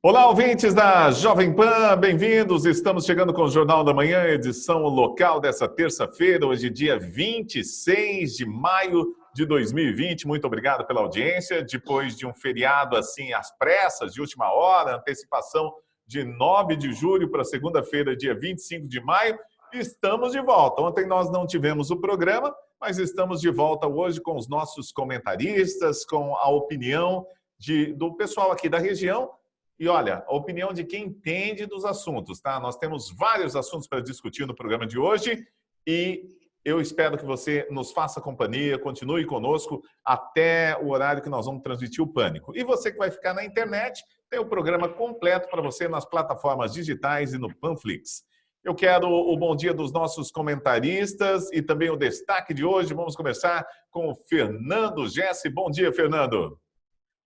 Olá, ouvintes da Jovem Pan, bem-vindos. Estamos chegando com o Jornal da Manhã, edição local dessa terça-feira, hoje dia 26 de maio de 2020. Muito obrigado pela audiência. Depois de um feriado assim às pressas, de última hora, antecipação de 9 de julho para segunda-feira, dia 25 de maio, estamos de volta. Ontem nós não tivemos o programa, mas estamos de volta hoje com os nossos comentaristas, com a opinião do pessoal aqui da região. E olha, a opinião de quem entende dos assuntos, tá? Nós temos vários assuntos para discutir no programa de hoje e eu espero que você nos faça companhia, continue conosco até o horário que nós vamos transmitir o Pânico. E você que vai ficar na internet, tem o programa completo para você nas plataformas digitais e no Panflix. Eu quero o bom dia dos nossos comentaristas e também o destaque de hoje. Vamos começar com o Fernando Gessi. Bom dia, Fernando.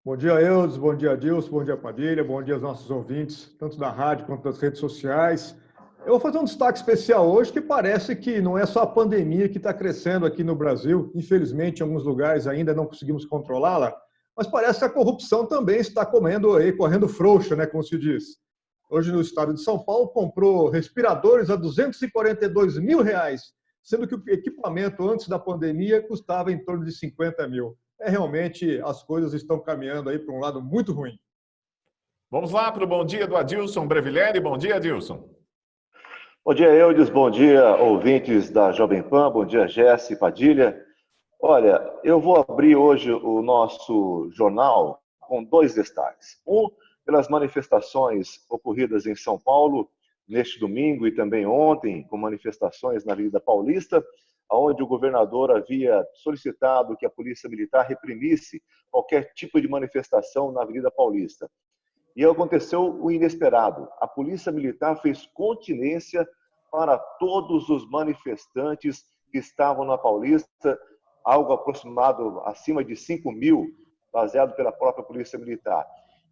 Bom dia, Eudes, bom dia, Adilson, bom dia, Padilha, bom dia aos nossos ouvintes, tanto da rádio quanto das redes sociais. Eu vou fazer um destaque especial hoje, que parece que não é só a pandemia que está crescendo aqui no Brasil, infelizmente em alguns lugares ainda não conseguimos controlá-la, mas parece que a corrupção também está correndo frouxa, né, como se diz. Hoje no estado de São Paulo comprou respiradores a R$242 mil, sendo que o equipamento antes da pandemia custava em torno de 50 mil. Realmente as coisas estão caminhando aí para um lado muito ruim. Vamos lá para o bom dia do Adilson Brevileri. Bom dia, Adilson. Bom dia, Eudes. Bom dia, ouvintes da Jovem Pan. Bom dia, Gessi, Padilha. Olha, eu vou abrir hoje o nosso jornal com dois destaques. Um, pelas manifestações ocorridas em São Paulo neste domingo e também ontem, com manifestações na Avenida Paulista, onde o governador havia solicitado que a Polícia Militar reprimisse qualquer tipo de manifestação na Avenida Paulista. E aconteceu o inesperado. A Polícia Militar fez continência para todos os manifestantes que estavam na Paulista, algo aproximado acima de 5 mil, baseado pela própria Polícia Militar.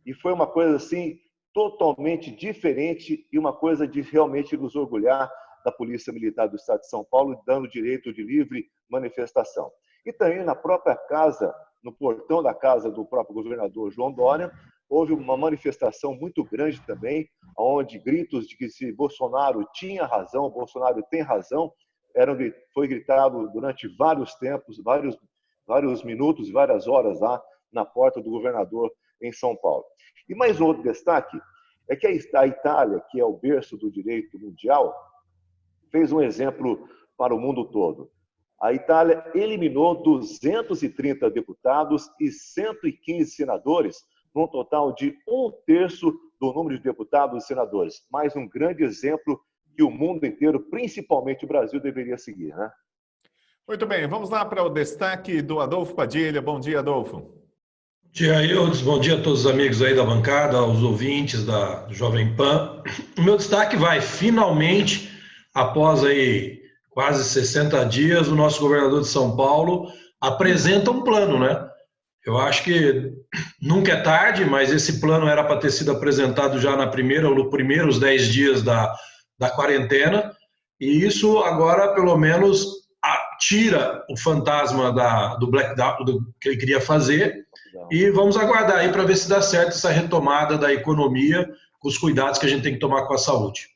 E foi uma coisa assim totalmente diferente e uma coisa de realmente nos orgulhar da Polícia Militar do Estado de São Paulo, dando direito de livre manifestação. E também na própria casa, no portão da casa do próprio governador João Dória, houve uma manifestação muito grande também, onde gritos de que se Bolsonaro tinha razão, Bolsonaro tem razão, foi gritado durante vários tempos, vários minutos, várias horas lá na porta do governador em São Paulo. E mais um outro destaque é que a Itália, que é o berço do direito mundial, fez um exemplo para o mundo todo. A Itália eliminou 230 deputados e 115 senadores, num total de 1/3 do número de deputados e senadores. Mais um grande exemplo que o mundo inteiro, principalmente o Brasil, deveria seguir, né? Muito bem, vamos lá para o destaque do Adolfo Padilha. Bom dia, Adolfo. Bom dia, Eudes. Bom dia a todos os amigos aí da bancada, aos ouvintes da Jovem Pan. O meu destaque vai, finalmente, após aí quase 60 dias, o nosso governador de São Paulo apresenta um plano, né? Eu acho que nunca é tarde, mas esse plano era para ter sido apresentado já nos primeiros 10 dias da quarentena, e isso agora, pelo menos, tira o fantasma do blackout que ele queria fazer, e vamos aguardar aí para ver se dá certo essa retomada da economia, com os cuidados que a gente tem que tomar com a saúde.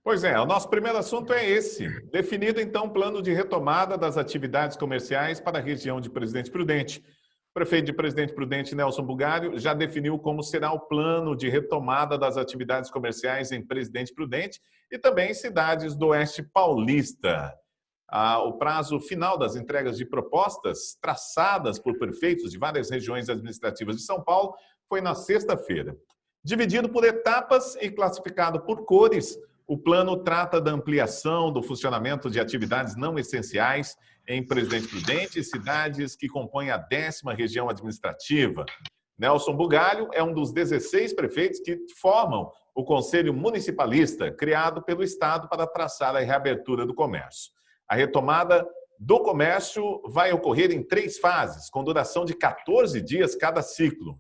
Pois é, o nosso primeiro assunto é esse. Definido, então, o plano de retomada das atividades comerciais para a região de Presidente Prudente. O prefeito de Presidente Prudente, Nelson Bugalho, já definiu como será o plano de retomada das atividades comerciais em Presidente Prudente e também em cidades do Oeste Paulista. O prazo final das entregas de propostas traçadas por prefeitos de várias regiões administrativas de São Paulo foi na sexta-feira. Dividido por etapas e classificado por cores, o plano trata da ampliação do funcionamento de atividades não essenciais em Presidente Prudente e cidades que compõem a 10ª região administrativa. Nelson Bugalho é um dos 16 prefeitos que formam o Conselho Municipalista, criado pelo Estado para traçar a reabertura do comércio. A retomada do comércio vai ocorrer em 3 fases, com duração de 14 dias cada ciclo.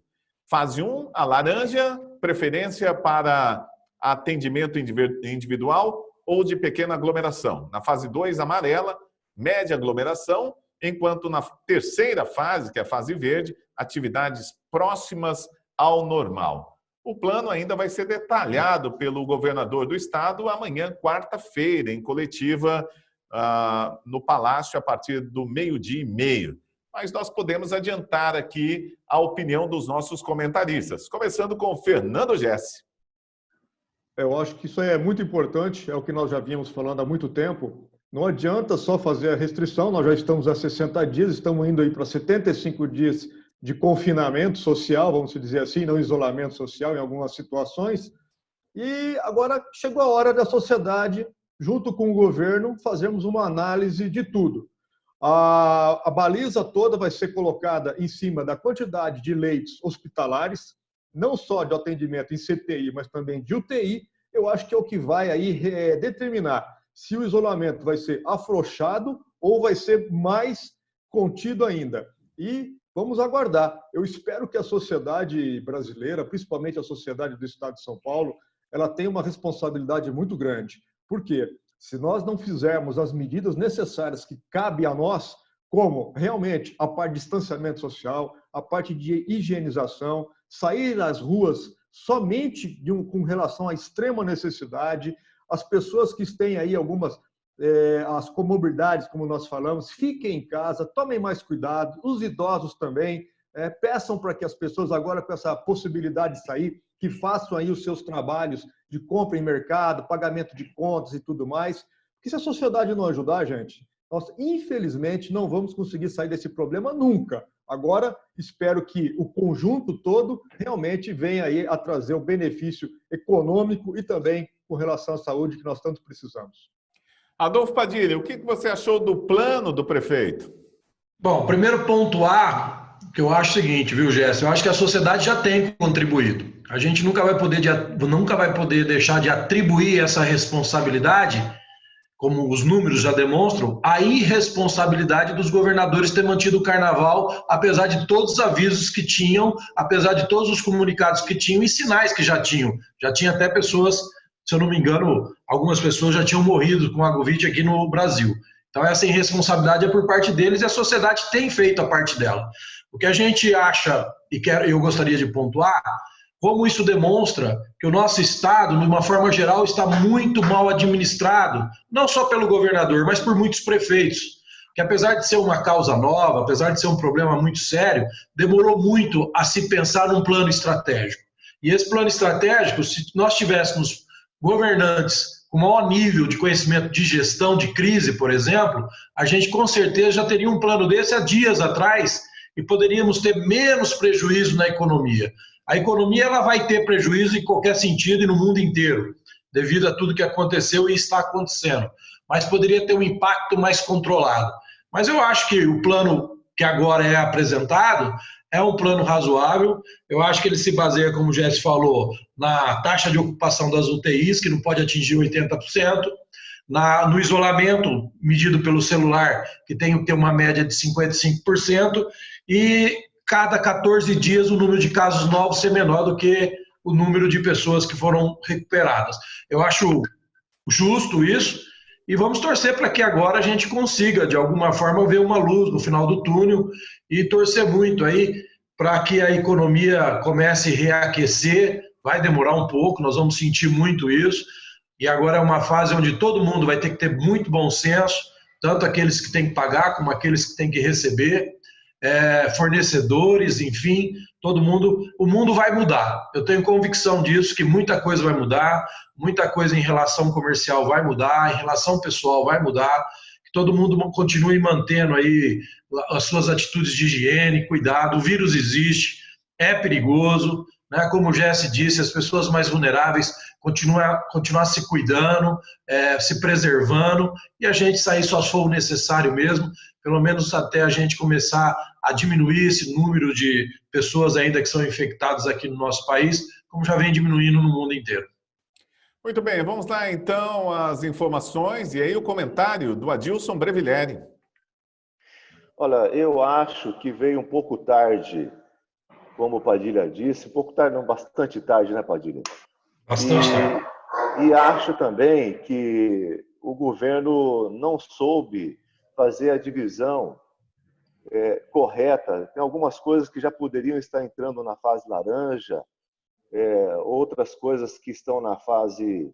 Fase 1, a laranja, preferência para atendimento individual ou de pequena aglomeração. Na fase 2, amarela, média aglomeração, enquanto na terceira fase, que é a fase verde, atividades próximas ao normal. O plano ainda vai ser detalhado pelo governador do estado amanhã, quarta-feira, em coletiva no Palácio, a partir do 12h30. Mas nós podemos adiantar aqui a opinião dos nossos comentaristas, começando com o Fernando Gessi. Eu acho que isso é muito importante, é o que nós já vínhamos falando há muito tempo. Não adianta só fazer a restrição, nós já estamos há 60 dias, estamos indo aí para 75 dias de confinamento social, vamos dizer assim, não isolamento social em algumas situações. E agora chegou a hora da sociedade, junto com o governo, fazermos uma análise de tudo. A baliza toda vai ser colocada em cima da quantidade de leitos hospitalares, não só de atendimento em CTI, mas também de UTI. Eu acho que é o que vai aí determinar se o isolamento vai ser afrouxado ou vai ser mais contido ainda. E vamos aguardar. Eu espero que a sociedade brasileira, principalmente a sociedade do Estado de São Paulo, ela tenha uma responsabilidade muito grande. Por quê? Se nós não fizermos as medidas necessárias que cabem a nós, como realmente a parte de distanciamento social, a parte de higienização, sair às ruas somente com relação à extrema necessidade, as pessoas que têm aí algumas as comorbidades, como nós falamos, fiquem em casa, tomem mais cuidado, os idosos também, peçam para que as pessoas agora com essa possibilidade de sair, que façam aí os seus trabalhos de compra em mercado, pagamento de contas e tudo mais, porque se a sociedade não ajudar, gente, nós infelizmente não vamos conseguir sair desse problema nunca. Agora, espero que o conjunto todo realmente venha aí a trazer o benefício econômico e também com relação à saúde que nós tanto precisamos. Adolfo Padilha, o que você achou do plano do prefeito? Bom, primeiro ponto A, que eu acho o seguinte, viu, Jéssica? Eu acho que a sociedade já tem contribuído. A gente nunca vai poder deixar de atribuir essa responsabilidade, como os números já demonstram, a irresponsabilidade dos governadores ter mantido o carnaval, apesar de todos os avisos que tinham, apesar de todos os comunicados que tinham e sinais que já tinham. Já tinha até pessoas, se eu não me engano, algumas pessoas já tinham morrido com a Covid aqui no Brasil. Então essa irresponsabilidade é por parte deles e a sociedade tem feito a parte dela. O que a gente acha, e eu gostaria de pontuar, como isso demonstra que o nosso Estado, de uma forma geral, está muito mal administrado, não só pelo governador, mas por muitos prefeitos, que apesar de ser uma causa nova, apesar de ser um problema muito sério, demorou muito a se pensar num plano estratégico. E esse plano estratégico, se nós tivéssemos governantes com maior nível de conhecimento de gestão de crise, por exemplo, a gente com certeza já teria um plano desse há dias atrás e poderíamos ter menos prejuízo na economia. A economia ela vai ter prejuízo em qualquer sentido e no mundo inteiro, devido a tudo que aconteceu e está acontecendo. Mas poderia ter um impacto mais controlado. Mas eu acho que o plano que agora é apresentado é um plano razoável. Eu acho que ele se baseia, como o Jesse falou, na taxa de ocupação das UTIs, que não pode atingir 80%, no isolamento medido pelo celular, que tem que ter uma média de 55%, e cada 14 dias o número de casos novos ser menor do que o número de pessoas que foram recuperadas. Eu acho justo isso e vamos torcer para que agora a gente consiga, de alguma forma, ver uma luz no final do túnel e torcer muito aí para que a economia comece a reaquecer. Vai demorar um pouco, nós vamos sentir muito isso e agora é uma fase onde todo mundo vai ter que ter muito bom senso, tanto aqueles que têm que pagar como aqueles que têm que receber. Fornecedores, enfim, todo mundo, o mundo vai mudar. Eu tenho convicção disso, que muita coisa vai mudar, muita coisa em relação comercial vai mudar, em relação pessoal vai mudar, que todo mundo continue mantendo aí as suas atitudes de higiene, cuidado, o vírus existe, é perigoso, né? Como o Jesse disse, as pessoas mais vulneráveis continuar se cuidando, se preservando, e a gente sair só se for o necessário mesmo, pelo menos até a gente começar a diminuir esse número de pessoas ainda que são infectadas aqui no nosso país, como já vem diminuindo no mundo inteiro. Muito bem, vamos lá então às informações e aí o comentário do Adilson Brevileri. Olha, eu acho que veio um pouco tarde, como o Padilha disse, um pouco tarde, não, bastante tarde, né, Padilha? Bastante tarde. E acho também que o governo não soube fazer a divisão correta. Tem algumas coisas que já poderiam estar entrando na fase laranja, outras coisas que estão na fase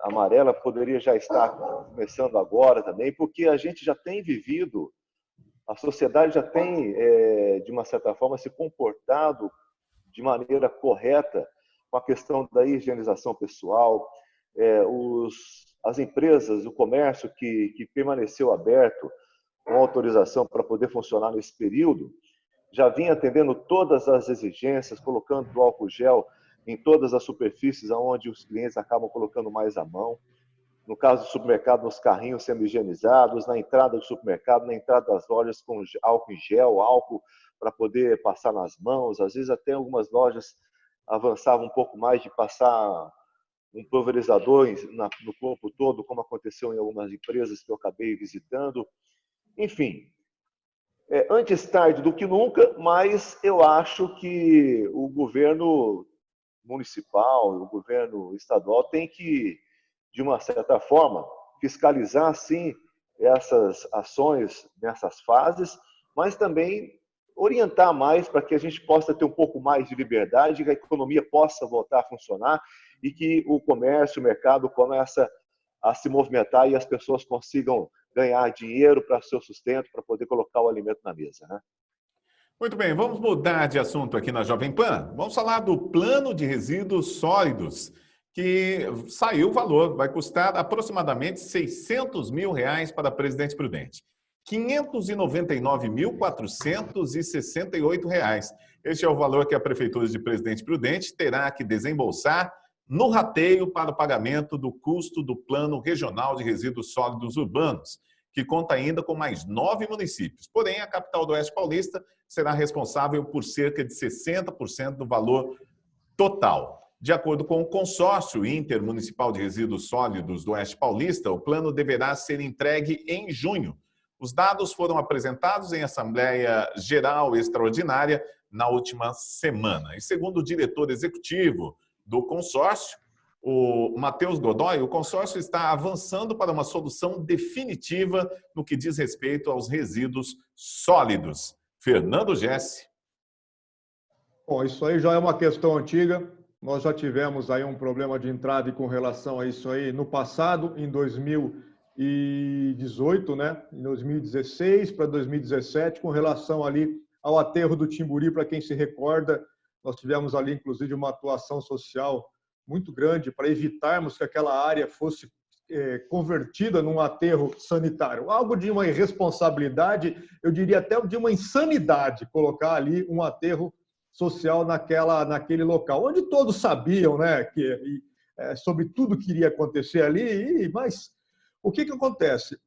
amarela poderia já estar começando agora também, porque a gente já tem vivido, a sociedade já tem, de uma certa forma, se comportado de maneira correta com a questão da higienização pessoal. As empresas, o comércio que permaneceu aberto com autorização para poder funcionar nesse período, já vinha atendendo todas as exigências, colocando o álcool gel em todas as superfícies onde os clientes acabam colocando mais a mão. No caso do supermercado, nos carrinhos sendo higienizados, na entrada do supermercado, na entrada das lojas com álcool em gel, álcool para poder passar nas mãos. Às vezes até algumas lojas avançavam um pouco mais de passar um pulverizador no corpo todo, como aconteceu em algumas empresas que eu acabei visitando. Enfim, antes tarde do que nunca, mas eu acho que o governo municipal, o governo estadual tem que, de uma certa forma, fiscalizar, sim, essas ações nessas fases, mas também orientar mais para que a gente possa ter um pouco mais de liberdade, que a economia possa voltar a funcionar e que o comércio, o mercado comece a se movimentar e as pessoas consigam ganhar dinheiro para seu sustento, para poder colocar o alimento na mesa, né? Muito bem, vamos mudar de assunto aqui na Jovem Pan. Vamos falar do plano de resíduos sólidos, que saiu o valor, vai custar aproximadamente R$600 mil para Presidente Prudente. R$ 599.468. Este é o valor que a Prefeitura de Presidente Prudente terá que desembolsar no rateio para o pagamento do custo do Plano Regional de Resíduos Sólidos Urbanos, que conta ainda com mais 9 municípios. Porém, a capital do Oeste Paulista será responsável por cerca de 60% do valor total. De acordo com o Consórcio Intermunicipal de Resíduos Sólidos do Oeste Paulista, o plano deverá ser entregue em junho. Os dados foram apresentados em Assembleia Geral Extraordinária na última semana. E segundo o diretor executivo do consórcio, o Matheus Godoy, o consórcio está avançando para uma solução definitiva no que diz respeito aos resíduos sólidos. Fernando Gessi. Bom, isso aí já é uma questão antiga. Nós já tivemos aí um problema de entrave com relação a isso aí no passado, em 2018, né? Em 2016 para 2017, com relação ali ao aterro do Timburi, para quem se recorda, nós tivemos ali, inclusive, uma atuação social muito grande para evitarmos que aquela área fosse convertida num aterro sanitário. Algo de uma irresponsabilidade, eu diria até de uma insanidade, colocar ali um aterro social naquele local, onde todos sabiam, né, sobre tudo que iria acontecer ali, mas o que acontece?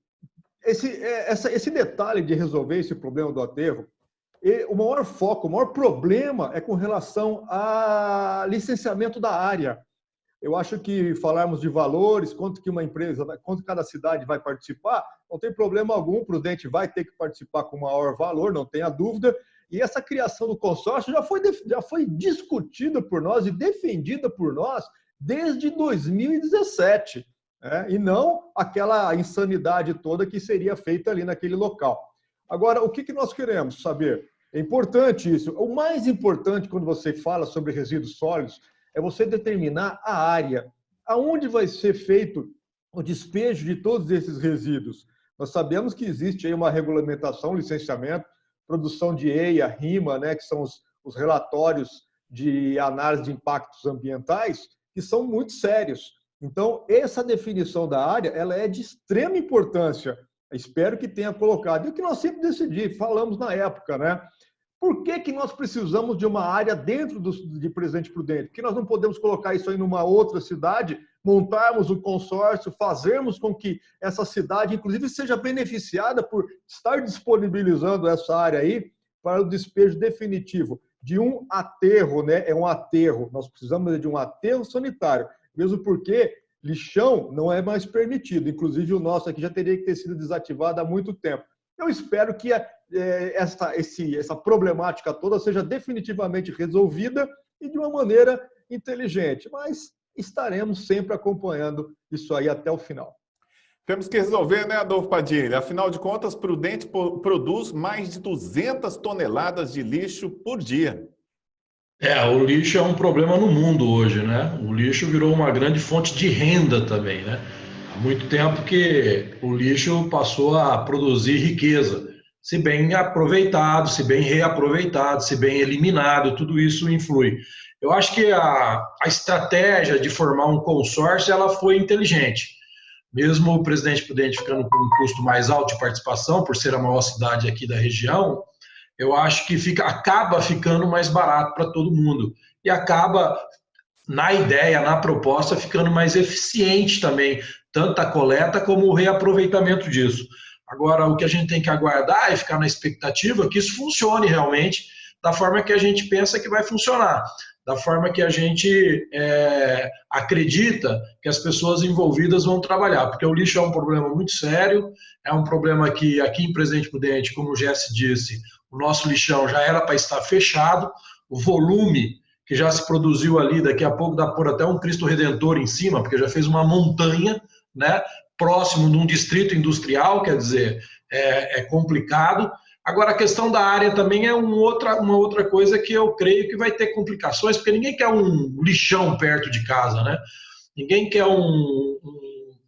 Esse detalhe de resolver esse problema do aterro, o maior foco, o maior problema é com relação ao licenciamento da área. Eu acho que falarmos de valores, quanto que uma empresa, quanto cada cidade vai participar, não tem problema algum, o Prudente vai ter que participar com maior valor, não tenha dúvida, e essa criação do consórcio já foi discutida por nós e defendida por nós desde 2017, né? E não aquela insanidade toda que seria feita ali naquele local. Agora, o que nós queremos saber? É importante isso. O mais importante quando você fala sobre resíduos sólidos é você determinar a área, aonde vai ser feito o despejo de todos esses resíduos. Nós sabemos que existe aí uma regulamentação, licenciamento, produção de EIA, RIMA, né, que são os relatórios de análise de impactos ambientais, que são muito sérios. Então, essa definição da área ela é de extrema importância. Espero que tenha colocado. E o que nós sempre falamos na época, né? Por que nós precisamos de uma área dentro de Presidente Prudente? Porque nós não podemos colocar isso aí numa outra cidade, montarmos o consórcio, fazermos com que essa cidade, inclusive, seja beneficiada por estar disponibilizando essa área aí para o despejo definitivo de um aterro, né? É um aterro. Nós precisamos de um aterro sanitário, mesmo porque lixão não é mais permitido. Inclusive, o nosso aqui já teria que ter sido desativado há muito tempo. Eu espero que essa problemática toda seja definitivamente resolvida e de uma maneira inteligente, mas estaremos sempre acompanhando isso aí até o final. Temos que resolver, né, Adolfo Padilha? Afinal de contas, Prudente produz mais de 200 toneladas de lixo por dia. O lixo é um problema no mundo hoje, né? O lixo virou uma grande fonte de renda também, né? Há muito tempo que o lixo passou a produzir riqueza. Se bem aproveitado, se bem reaproveitado, se bem eliminado, tudo isso influi. Eu acho que a estratégia de formar um consórcio ela foi inteligente. Mesmo o Presidente Prudente ficando com um custo mais alto de participação, por ser a maior cidade aqui da região, eu acho que acaba ficando mais barato para todo mundo. E acaba, na ideia, na proposta, ficando mais eficiente também, tanto a coleta como o reaproveitamento disso. Agora, o que a gente tem que aguardar é ficar na expectativa que isso funcione realmente da forma que a gente pensa que vai funcionar, da forma que a gente acredita que as pessoas envolvidas vão trabalhar, porque o lixo é um problema muito sério, é um problema que aqui em Presidente Prudente, como o Jesse disse, o nosso lixão já era para estar fechado, o volume que já se produziu ali, daqui a pouco dá por até um Cristo Redentor em cima, porque já fez uma montanha, né, próximo de um distrito industrial, quer dizer, é complicado. Agora, a questão da área também é uma outra coisa que eu creio que vai ter complicações, porque ninguém quer um lixão perto de casa, né? Ninguém quer um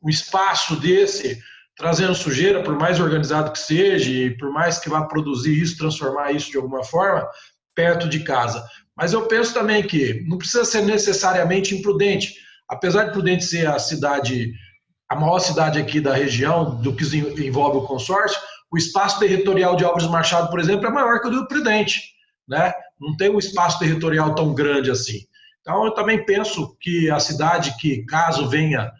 espaço desse trazendo sujeira, por mais organizado que seja, e por mais que vá produzir isso, transformar isso de alguma forma, perto de casa. Mas eu penso também que não precisa ser necessariamente imprudente. Apesar de Prudente ser a maior cidade aqui da região, do que envolve o consórcio, o espaço territorial de Álvares Machado, por exemplo, é maior que o do Prudente, né? Não tem um espaço territorial tão grande assim. Então, eu também penso que a cidade que, caso venha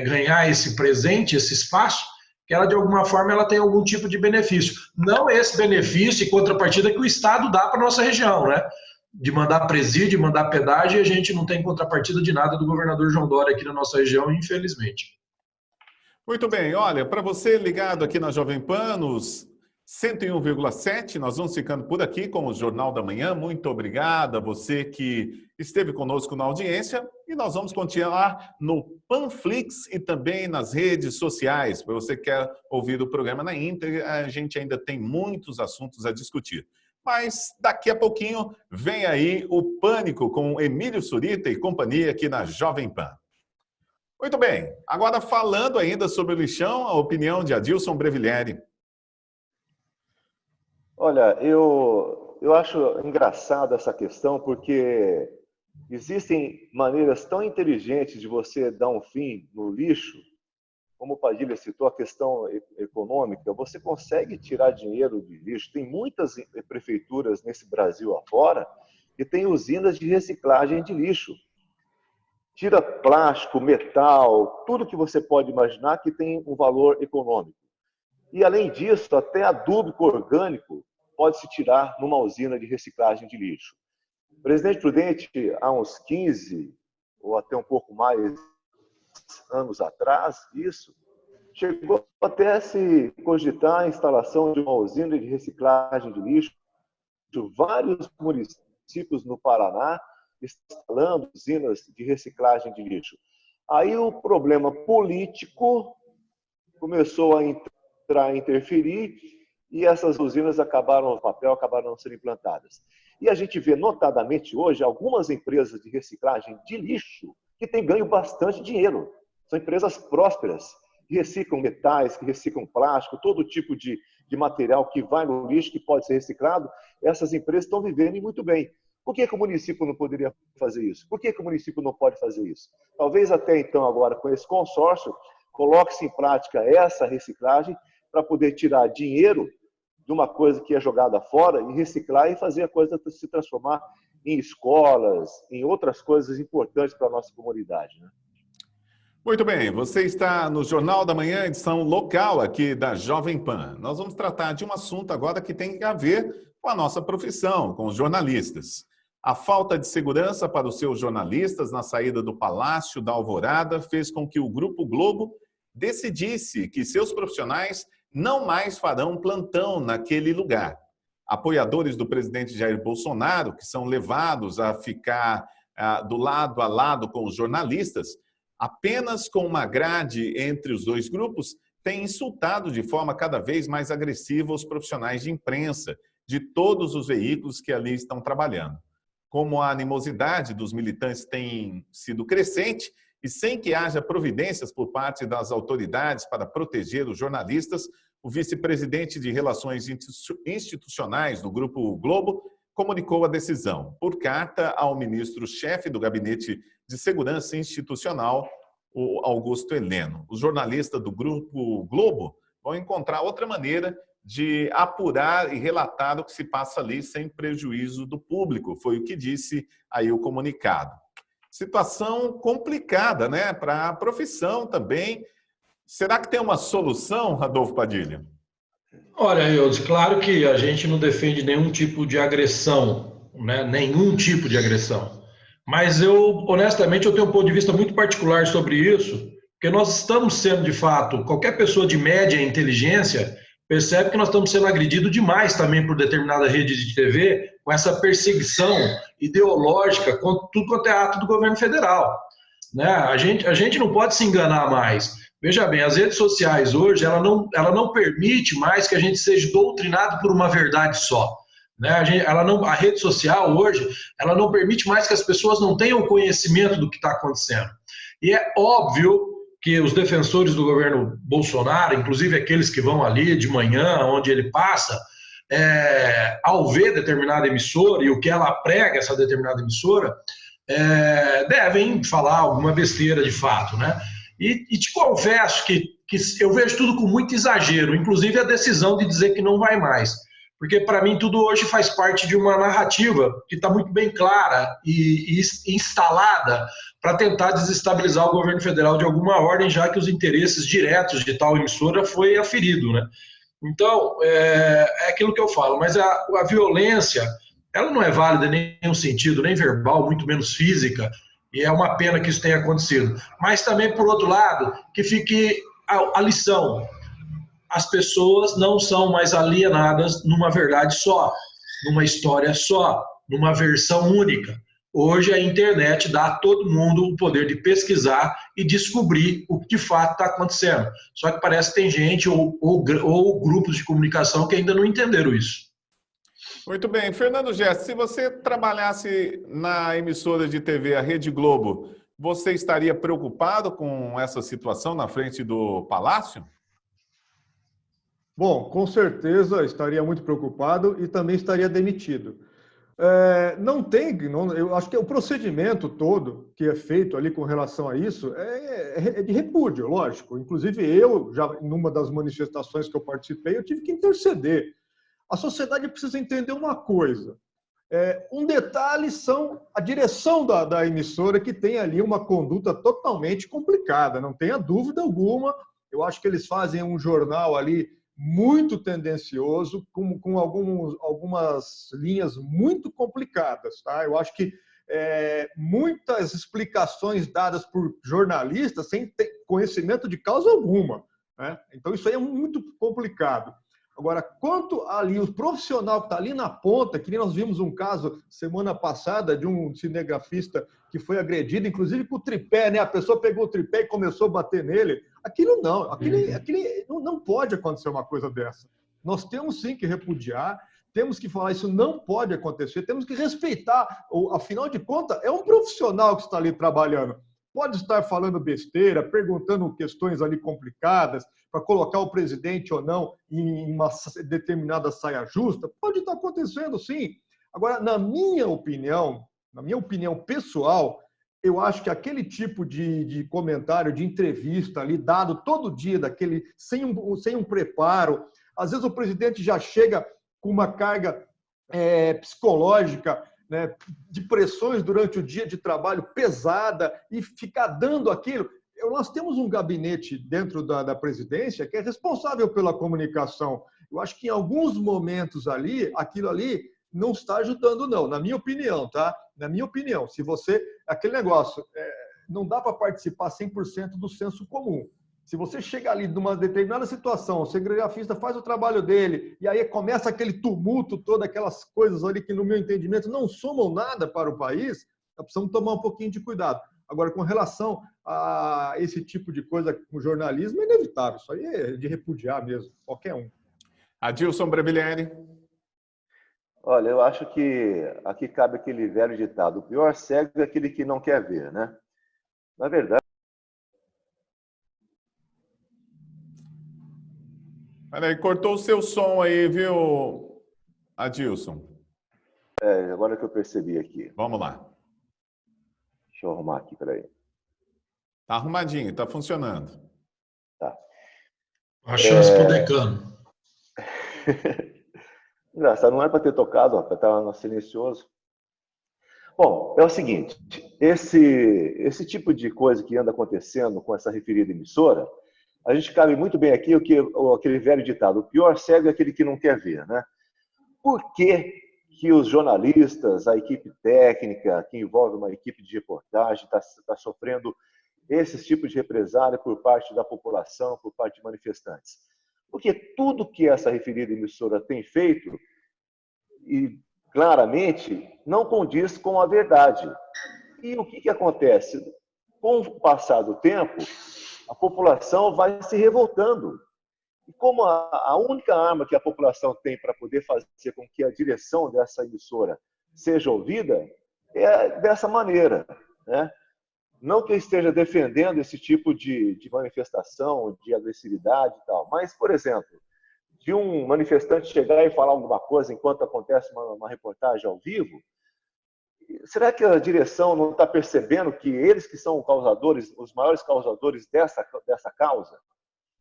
ganhar esse presente, esse espaço, que ela, de alguma forma, ela tem algum tipo de benefício. Não esse benefício e contrapartida que o Estado dá para a nossa região, né? De mandar presídio, de mandar pedágio, e a gente não tem contrapartida de nada do governador João Dória aqui na nossa região, infelizmente. Muito bem, olha, para você ligado aqui na Jovem Pan, nos 101,7, nós vamos ficando por aqui com o Jornal da Manhã. Muito obrigado a você que esteve conosco na audiência e nós vamos continuar no Panflix e também nas redes sociais. Para você que quer ouvir o programa na íntegra, a gente ainda tem muitos assuntos a discutir. Mas daqui a pouquinho vem aí o Pânico com Emílio Surita e companhia aqui na Jovem Pan. Muito bem, agora falando ainda sobre o lixão, a opinião de Adilson Breviglieri. Olha, eu acho engraçado essa questão porque existem maneiras tão inteligentes de você dar um fim no lixo, como o Padilha citou, a questão econômica, você consegue tirar dinheiro de lixo. Tem muitas prefeituras nesse Brasil afora que têm usinas de reciclagem de lixo. Tira plástico, metal, tudo que você pode imaginar que tem um valor econômico. E, além disso, até adubo orgânico pode-se tirar numa usina de reciclagem de lixo. O Presidente Prudente, há uns 15 ou até um pouco mais anos atrás, chegou até a se cogitar a instalação de uma usina de reciclagem de lixo. Vários municípios no Paraná instalando usinas de reciclagem de lixo. Aí o problema político começou a interferir e essas usinas acabaram no papel, acabaram não sendo implantadas. E a gente vê notadamente hoje algumas empresas de reciclagem de lixo que têm ganho bastante dinheiro. São empresas prósperas, que reciclam metais, que reciclam plástico, todo tipo de material que vai no lixo, que pode ser reciclado. Essas empresas estão vivendo muito bem. Por que o município não poderia fazer isso? Por que o município não pode fazer isso? Talvez até então, agora, com esse consórcio, coloque-se em prática essa reciclagem para poder tirar dinheiro de uma coisa que é jogada fora e reciclar e fazer a coisa se transformar em escolas, em outras coisas importantes para a nossa comunidade, né? Muito bem, você está no Jornal da Manhã, edição local aqui da Jovem Pan. Nós vamos tratar de um assunto agora que tem a ver com a nossa profissão, com os jornalistas. A falta de segurança para os seus jornalistas na saída do Palácio da Alvorada fez com que o Grupo Globo decidisse que seus profissionais não mais farão plantão naquele lugar. Apoiadores do presidente Jair Bolsonaro, que são levados a ficar do lado a lado com os jornalistas, apenas com uma grade entre os dois grupos, têm insultado de forma cada vez mais agressiva os profissionais de imprensa de todos os veículos que ali estão trabalhando. como a animosidade dos militantes tem sido crescente e sem que haja providências por parte das autoridades para proteger os jornalistas, o vice-presidente de Relações Institucionais do Grupo Globo comunicou a decisão por carta ao ministro-chefe do Gabinete de Segurança Institucional, o Augusto Heleno. Os jornalistas do Grupo Globo vão encontrar outra maneira de apurar e relatar o que se passa ali sem prejuízo do público, foi o que disse aí o comunicado. Situação complicada, né, para a profissão também. Será que tem uma solução, Radolfo Padilha? Olha, Eudes, claro que a gente não defende nenhum tipo de agressão, né? Nenhum tipo de agressão. Mas honestamente, eu tenho um ponto de vista muito particular sobre isso, porque nós estamos sendo, de fato, qualquer pessoa de média inteligência percebe que nós estamos sendo agredidos demais também por determinada rede de TV, com essa perseguição ideológica com tudo quanto é ato do governo federal. Né? A gente não pode se enganar mais. Veja bem, as redes sociais hoje, ela não permite mais que a gente seja doutrinado por uma verdade só. Né? A rede social hoje, ela não permite mais que as pessoas não tenham conhecimento do que está acontecendo. E é óbvio que os defensores do governo Bolsonaro, inclusive aqueles que vão ali de manhã, onde ele passa, ao ver determinada emissora e o que ela prega, essa determinada emissora, devem falar alguma besteira de fato, né? E te confesso que eu vejo tudo com muito exagero, inclusive a decisão de dizer que não vai mais. Porque, para mim, tudo hoje faz parte de uma narrativa que está muito bem clara e instalada para tentar desestabilizar o governo federal de alguma ordem, já que os interesses diretos de tal emissora foi aferido, né? Então, é aquilo que eu falo, mas a violência, ela não é válida em nenhum sentido, nem verbal, muito menos física, e é uma pena que isso tenha acontecido. Mas também, por outro lado, que fique a lição. As pessoas não são mais alienadas numa verdade só, numa história só, numa versão única. Hoje a internet dá a todo mundo o poder de pesquisar e descobrir o que de fato está acontecendo. Só que parece que tem gente ou grupos de comunicação que ainda não entenderam isso. Muito bem. Fernando Gerson, se você trabalhasse na emissora de TV, a Rede Globo, você estaria preocupado com essa situação na frente do Palácio? Bom, com certeza estaria muito preocupado e também estaria demitido. Eu acho que o procedimento todo que é feito ali com relação a isso é de repúdio, lógico. Inclusive eu, já numa das manifestações que eu participei, eu tive que interceder. A sociedade precisa entender uma coisa. Um detalhe são a direção da emissora, que tem ali uma conduta totalmente complicada, não tenha dúvida alguma. Eu acho que eles fazem um jornal ali muito tendencioso, com algumas linhas muito complicadas. Tá? Eu acho que muitas explicações dadas por jornalistas sem ter conhecimento de causa alguma. Né? Então, isso aí é muito complicado. Agora, quanto ali o profissional que está ali na ponta, que nem nós vimos um caso semana passada de um cinegrafista que foi agredido, inclusive com o tripé, né? A pessoa pegou o tripé e começou a bater nele. Aquilo não pode acontecer uma coisa dessa. Nós temos sim que repudiar, temos que falar isso não pode acontecer, temos que respeitar. Afinal de contas, é um profissional que está ali trabalhando. Pode estar falando besteira, perguntando questões ali complicadas, para colocar o presidente ou não em uma determinada saia justa, pode estar acontecendo, sim. Agora, na minha opinião pessoal, eu acho que aquele tipo de comentário, de entrevista ali, dado todo dia, sem um preparo, às vezes o presidente já chega com uma carga psicológica, né, de pressões durante o dia de trabalho pesada, e ficar dando aquilo. Nós temos um gabinete dentro da presidência que é responsável pela comunicação. Eu acho que em alguns momentos ali, aquilo ali não está ajudando, não, na minha opinião, tá? Na minha opinião, se você... Aquele negócio, não dá para participar 100% do senso comum. Se você chega ali numa determinada situação, o cinegrafista faz o trabalho dele, e aí começa aquele tumulto, todas aquelas coisas ali que, no meu entendimento, não somam nada para o país, nós precisamos tomar um pouquinho de cuidado. Agora, com relação a esse tipo de coisa com jornalismo, é inevitável. Isso aí é de repudiar mesmo, qualquer um. Adilson Brevillieri. Olha, eu acho que aqui cabe aquele velho ditado: o pior cego é aquele que não quer ver, né? Na verdade, Peraí, cortou o seu som aí, viu, Adilson? agora que eu percebi aqui. Vamos lá. Deixa eu arrumar aqui, peraí. Tá arrumadinho, tá funcionando. Tá. Uma chance pro Decano. Engraçado, não é para ter tocado, rapaz, estava no silencioso. Bom, é o seguinte, esse tipo de coisa que anda acontecendo com essa referida emissora, a gente cabe muito bem aqui aquele velho ditado: o pior cego é aquele que não quer ver, né? Por que que os jornalistas, a equipe técnica, que envolve uma equipe de reportagem, está sofrendo esse tipo de represália por parte da população, por parte de manifestantes? Porque tudo que essa referida emissora tem feito, e claramente, não condiz com a verdade. E o que acontece? Com o passar do tempo, a população vai se revoltando. E como a única arma que a população tem para poder fazer com que a direção dessa emissora seja ouvida é dessa maneira, né? Não que eu esteja defendendo esse tipo de manifestação, de agressividade e tal, mas, por exemplo, de um manifestante chegar e falar alguma coisa enquanto acontece uma reportagem ao vivo, será que a direção não está percebendo que eles que são causadores, os maiores causadores dessa causa,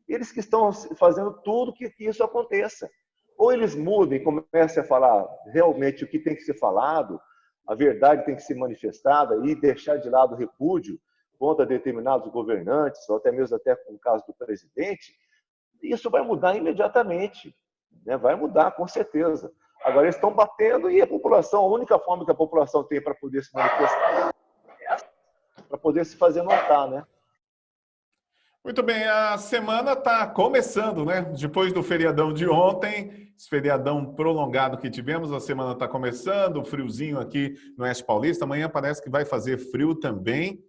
eles que estão fazendo tudo que isso aconteça? Ou eles mudem e comecem a falar realmente o que tem que ser falado, a verdade tem que ser manifestada e deixar de lado o repúdio contra determinados governantes, ou até mesmo com o caso do presidente, isso vai mudar imediatamente, né? Vai mudar, com certeza. Agora, eles estão batendo e a população, a única forma que a população tem para poder se manifestar é para poder se fazer notar, né? Muito bem, a semana está começando, né? Depois do feriadão de ontem, esse feriadão prolongado que tivemos, a semana está começando, friozinho aqui no Oeste Paulista, amanhã parece que vai fazer frio também.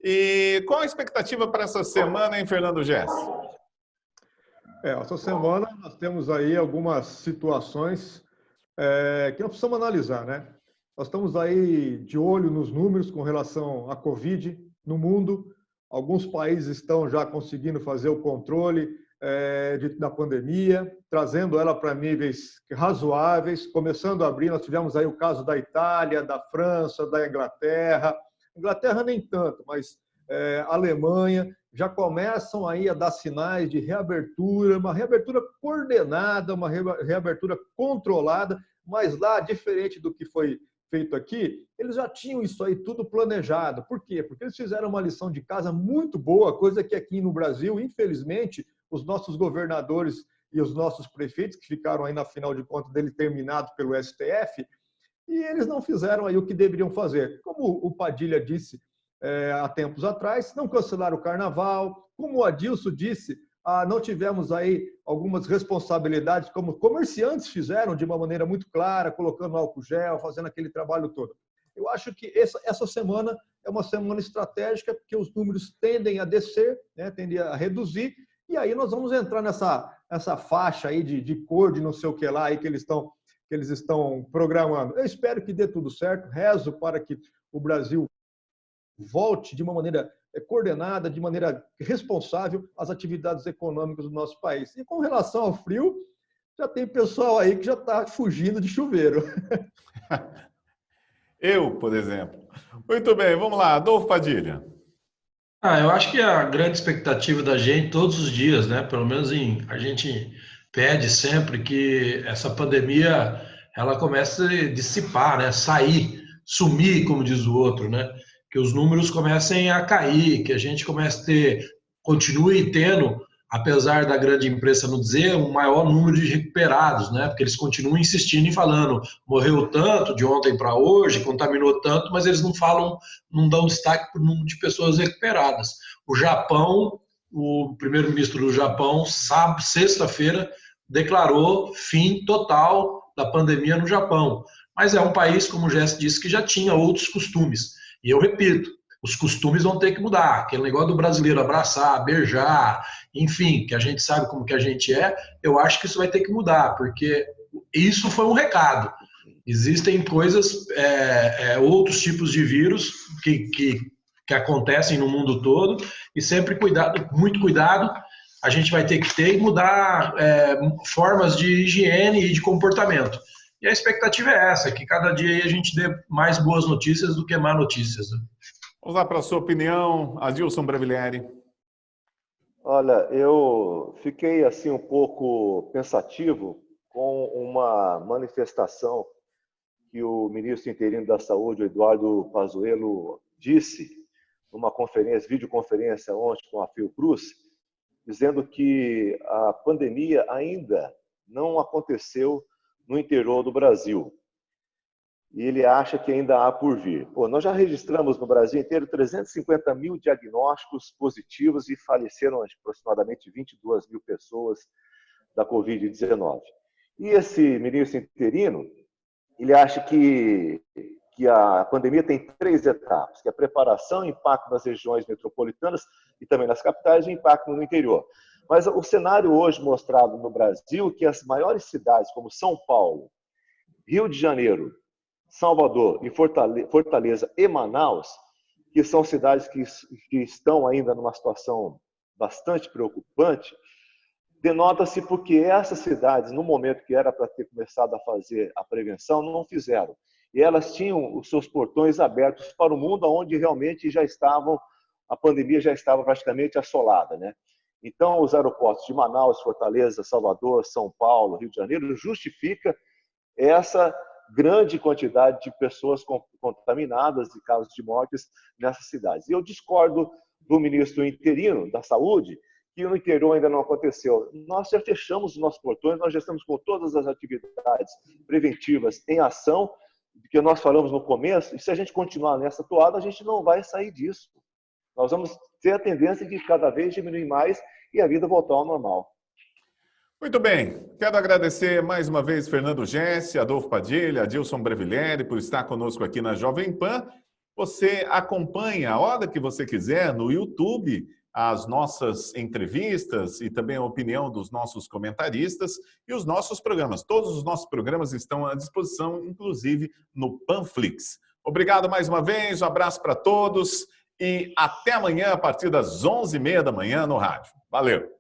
E qual a expectativa para essa semana, hein, Fernando Gess? Essa semana nós temos aí algumas situações que nós precisamos analisar, né? Nós estamos aí de olho nos números com relação à Covid no mundo. Alguns países estão já conseguindo fazer o controle da pandemia, trazendo ela para níveis razoáveis, começando a abrir. Nós tivemos aí o caso da Itália, da França, da Inglaterra. Inglaterra nem tanto, mas a Alemanha já começam aí a dar sinais de reabertura, uma reabertura coordenada, uma reabertura controlada, mas lá, diferente do que foi feito aqui, eles já tinham isso aí tudo planejado. Por quê? Porque eles fizeram uma lição de casa muito boa, coisa que aqui no Brasil, infelizmente, os nossos governadores e os nossos prefeitos, que ficaram aí na final de contas dele terminados pelo STF, e eles não fizeram aí o que deveriam fazer. Como o Padilha disse há tempos atrás, não cancelaram o carnaval, como o Adilson disse, não tivemos aí algumas responsabilidades, como comerciantes fizeram de uma maneira muito clara, colocando álcool gel, fazendo aquele trabalho todo. Eu acho que essa semana é uma semana estratégica, porque os números tendem a descer, né, tendem a reduzir, e aí nós vamos entrar nessa faixa aí de cor, de não sei o que lá, aí que eles estão programando. Eu espero que dê tudo certo, rezo para que o Brasil volte de uma maneira coordenada, de maneira responsável às atividades econômicas do nosso país. E com relação ao frio, já tem pessoal aí que já está fugindo de chuveiro. Eu, por exemplo. Muito bem, vamos lá, Adolfo Padilha. Eu acho que a grande expectativa da gente todos os dias, né? Pelo menos a gente pede sempre que essa pandemia ela comece a dissipar, né? Sair, sumir, como diz o outro, né? Que os números comecem a cair, que a gente continue tendo, apesar da grande imprensa não dizer, um maior número de recuperados, né? Porque eles continuam insistindo e falando, morreu tanto de ontem para hoje, contaminou tanto, mas eles não falam, não dão destaque para o número de pessoas recuperadas. O Japão, o primeiro-ministro do Japão, sexta-feira, declarou fim total da pandemia no Japão. Mas é um país, como o Jess disse, que já tinha outros costumes. E eu repito, os costumes vão ter que mudar. Aquele negócio do brasileiro abraçar, beijar, enfim, que a gente sabe como que a gente é, eu acho que isso vai ter que mudar, porque isso foi um recado. Existem coisas, outros tipos de vírus que acontecem no mundo todo, e sempre muito cuidado a gente vai ter que ter e mudar formas de higiene e de comportamento. E a expectativa é essa, que cada dia a gente dê mais boas notícias do que má notícias. Vamos lá para a sua opinião, Adilson Breviglieri. Olha, eu fiquei assim um pouco pensativo com uma manifestação que o ministro interino da Saúde, Eduardo Pazuello, disse numa videoconferência ontem com a Fiocruz, dizendo que a pandemia ainda não aconteceu no interior do Brasil. E ele acha que ainda há por vir. Nós já registramos no Brasil inteiro 350 mil diagnósticos positivos e faleceram aproximadamente 22 mil pessoas da Covid-19. E esse ministro interino, ele acha que a pandemia tem 3 etapas, que é a preparação, impacto nas regiões metropolitanas e também nas capitais e impacto no interior. Mas o cenário hoje mostrado no Brasil, que as maiores cidades como São Paulo, Rio de Janeiro, Salvador e Fortaleza e Manaus, que são cidades que estão ainda numa situação bastante preocupante, denota-se porque essas cidades, no momento que era para ter começado a fazer a prevenção, não fizeram. E elas tinham os seus portões abertos para o mundo, onde realmente a pandemia já estava praticamente assolada, né? Então, os aeroportos de Manaus, Fortaleza, Salvador, São Paulo, Rio de Janeiro, justifica essa grande quantidade de pessoas contaminadas e casos de mortes nessas cidades. E eu discordo do ministro interino da Saúde, que no interior ainda não aconteceu. Nós já fechamos os nossos portões, nós já estamos com todas as atividades preventivas em ação, que nós falamos no começo, e se a gente continuar nessa toada, a gente não vai sair disso. Nós vamos ter a tendência de cada vez diminuir mais e a vida voltar ao normal. Muito bem, quero agradecer mais uma vez Fernando Gessi, Adolfo Padilha, Adilson Breviglieri por estar conosco aqui na Jovem Pan. Você acompanha a hora que você quiser no YouTube as nossas entrevistas e também a opinião dos nossos comentaristas e os nossos programas. Todos os nossos programas estão à disposição, inclusive no Panflix. Obrigado mais uma vez, um abraço para todos e até amanhã a partir das 11h30 da manhã no rádio. Valeu!